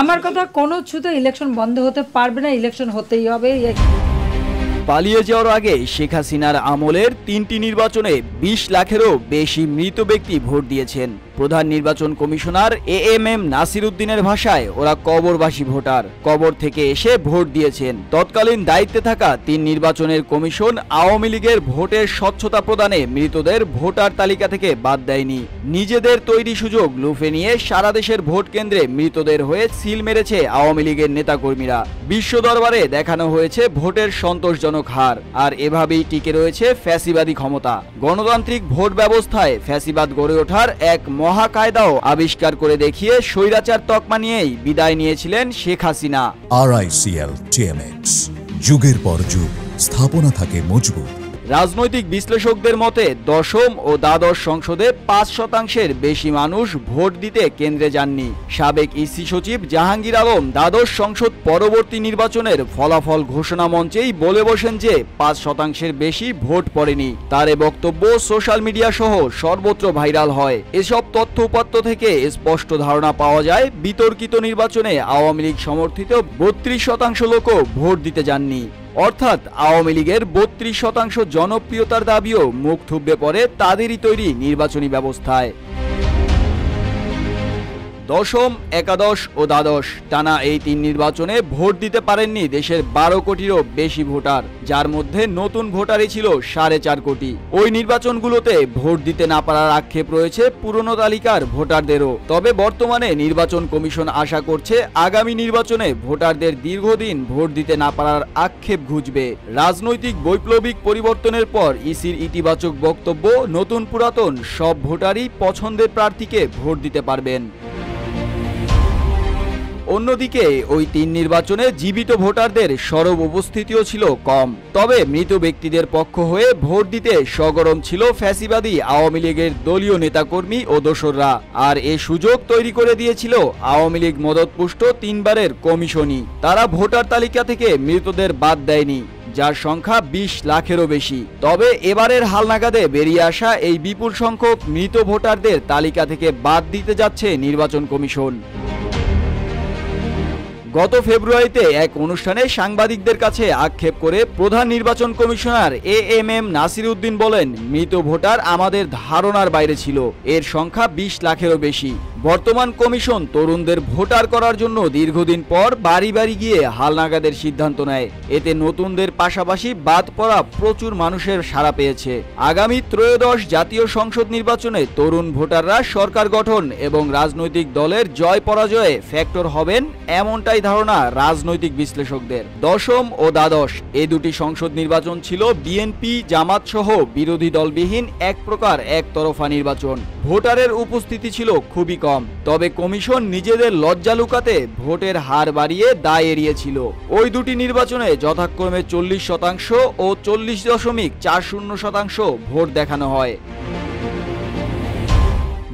আমার কথা কোনো ছুতো ইলেকশন বন্ধ হতে পারবে না, ইলেকশন হতেই হবে। পালিয়ে যাওয়ার আগে শেখ হাসিনার আমলের ৩টি নির্বাচনে ২০ লাখেরও বেশি মৃত ব্যক্তি ভোট দিয়েছেন। প্রধান নির্বাচন কমিশনার এএমএম নাসির উদ্দিনের ভাষায় ওরা কবরবাসী ভোটার, কবর থেকে এসে ভোট দিয়েছেন। তৎকালীন দায়িত্বে থাকা ৩ নির্বাচনের কমিশন আওয়ামী লীগের ভোটের স্বচ্ছতা প্রদানে মৃতদের ভোটার তালিকা থেকে বাদ দেয়নি। নিজেদের তৈরি সুযোগ লুফে নিয়ে সারা দেশের ভোট কেন্দ্রে মৃতদের হয়ে সিল মেরেছে আওয়ামী লীগের নেতাকর্মীরা। বিশ্ব দরবারে দেখানো হয়েছে ভোটের সন্তোষজনক হার, আর এভাবেই টিকে রয়েছে ফ্যাসিবাদী ক্ষমতা। গণতান্ত্রিক ভোট ব্যবস্থায় ফ্যাসিবাদ গড়ে ওঠার এক মহাকায়দাও আবিষ্কার করে দেখিয়ে স্বৈরাচার তকমা নিয়েই বিদায় নিয়েছিলেন শেখ হাসিনা। RICL TMX, যুগের পর যুগ স্থাপনা থাকে মজবুত। রাজনৈতিক বিশ্লেষকদের মতে দশম ও দ্বাদশ সংসদে ৫% বেশি মানুষ ভোট দিতে কেন্দ্রে যাননি। সাবেক ইসি সচিব জাহাঙ্গীর আলম দ্বাদশ সংসদ পরবর্তী নির্বাচনের ফলাফল ঘোষণা মঞ্চেই বলে বসেন যে ৫% বেশি ভোট পড়েনি। তার এ বক্তব্য সোশ্যাল মিডিয়া সহ সর্বত্র ভাইরাল হয়। এসব তথ্য উপাত্ত থেকে স্পষ্ট ধারণা পাওয়া যায় বিতর্কিত নির্বাচনে আওয়ামী লীগ সমর্থিত ৩২% লোকও ভোট দিতে যাননি। অর্থাৎ আওয়ামী লীগের ৩২% জনপ্রিয়তার দাবিও মুখ থুবড়ে পড়ে তাদেরই তৈরি নির্বাচনী ব্যবস্থায়। দশম, একাদশ ও দ্বাদশ টানা এই ৩ নির্বাচনে ভোট দিতে পারেননি দেশের ১২ কোটিরও বেশি ভোটার, যার মধ্যে নতুন ভোটারই ছিল ৪.৫ কোটি। ওই নির্বাচনগুলোতে ভোট দিতে না পারার আক্ষেপ রয়েছে পুরনো তালিকার ভোটারদেরও। তবে বর্তমানে নির্বাচন কমিশন আশা করছে আগামী নির্বাচনে ভোটারদের দীর্ঘদিন ভোট দিতে না পারার আক্ষেপ ঘুচবে। রাজনৈতিক বৈপ্লবিক পরিবর্তনের পর ইসির ইতিবাচক বক্তব্য, নতুন পুরাতন সব ভোটারই পছন্দের প্রার্থীকে ভোট দিতে পারবেন। অন্যদিকে ওই ৩ নির্বাচনে জীবিত ভোটারদের সরব উপস্থিতিও ছিল কম। তবে মৃত ব্যক্তিদের পক্ষ হয়ে ভোট দিতে সগরম ছিল ফ্যাসিবাদী আওয়ামী লীগের দলীয় নেতাকর্মী ও দোসররা। আর এ সুযোগ তৈরি করে দিয়েছিল আওয়ামী লীগ মদতপুষ্ট ৩ বারের কমিশনই। তারা ভোটার তালিকা থেকে মৃতদের বাদ দেয়নি, যার সংখ্যা ২০ লাখেরও বেশি। তবে এবারের হালনাগাদে বেরিয়ে আসা এই বিপুল সংখ্যক মৃত ভোটারদের তালিকা থেকে বাদ দিতে যাচ্ছে নির্বাচন কমিশন। গত ফেব্রুয়ারিতে এক অনুষ্ঠানে সাংবাদিকদের কাছে আক্ষেপ করে প্রধান নির্বাচন কমিশনার এএমএম নাসির উদ্দিন বলেন, মৃত ভোটার আমাদের ধারণার বাইরে ছিল, এর সংখ্যা ২০ লাখেরও বেশি। বর্তমান কমিশন তরুণদের ভোটার করার জন্য দীর্ঘদিন পর বাড়ি বাড়ি গিয়ে হালনাগাদের সিদ্ধান্ত নেয়। এতে নতুনদের পাশাপাশি বাদ পড়া প্রচুর মানুষের সাড়া পেয়েছে। আগামী ত্রয়োদশ জাতীয় সংসদ নির্বাচনে তরুণ ভোটাররা সরকার গঠন এবং রাজনৈতিক দলের জয় পরাজয়ে ফ্যাক্টর হবেন, এমনটাই ধারণা রাজনৈতিক বিশ্লেষকদের। দশম ও দ্বাদশ এই দুটি সংসদ নির্বাচন ছিল বিএনপি জামাত সহ বিরোধী দলবিহীন এক প্রকার একতরফা নির্বাচন। ভোটারের উপস্থিতি ছিল খুবই কম। তবে কমিশন নিজেদের লজ্জা লুকাতে ভোটের হার বাড়িয়ে দায় এড়িয়েছিল। ওই দুটি নির্বাচনে যথাক্রমে 40% ও 40.40% ভোট দেখানো হয়।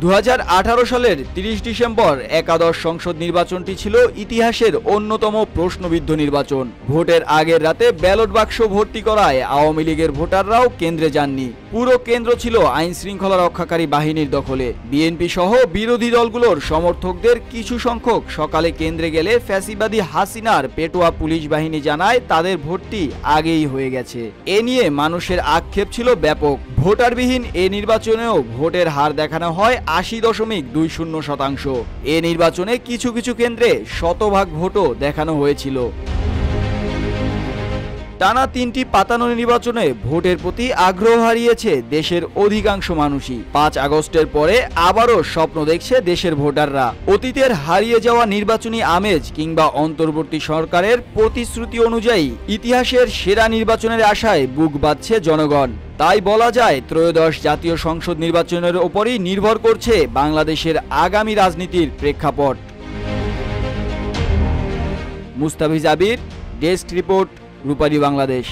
২০১৮ সালের ৩০ ডিসেম্বর একাদশ সংসদ নির্বাচনটি ছিল ইতিহাসের অন্যতম প্রশ্নবিদ্ধ নির্বাচন। ভোটের আগের রাতে ব্যালট বাক্স ভর্তি করায় আওয়ামী লীগের ভোটাররাও কেন্দ্রে যাননি। পুরো কেন্দ্র ছিল আইন শৃঙ্খলা রক্ষাকারী বাহিনীর দখলে। বিএনপি সহ বিরোধী দলগুলোর সমর্থকদের কিছু সংখ্যক সকালে কেন্দ্রে গেলে ফ্যাসিবাদী হাসিনার পেটোয়া পুলিশ বাহিনী জানায় তাদের ভোটটি আগেই হয়ে গেছে। এ নিয়ে মানুষের আক্ষেপ ছিল ব্যাপক। ভোটারবিহীন এ নির্বাচনেও ভোটের হার দেখানো হয় ৮০.২০%। এ নির্বাচনে কিছু কিছু কেন্দ্রে শতভাগ ভোটও দেখানো হয়েছিল। টানা ৩টি পাতানো নির্বাচনে ভোটের প্রতি আগ্রহ হারিয়েছে দেশের অধিকাংশ মানুষই। ৫ আগস্টের পরে আবারও স্বপ্ন দেখছে দেশের ভোটাররা। অতীতের হারিয়ে যাওয়া নির্বাচনী আমেজ কিংবা অন্তর্বর্তী সরকারের প্রতিশ্রুতি অনুযায়ী ইতিহাসের সেরা নির্বাচনের আশায় বুক বাঁধছে জনগণ। তাই বলা যায় ত্রয়োদশ জাতীয় সংসদ নির্বাচনের ওপরই নির্ভর করছে বাংলাদেশের আগামী রাজনীতির প্রেক্ষাপট। মুস্তাফিজ আবির, ডেস্ক রিপোর্ট, রূপালী বাংলাদেশ।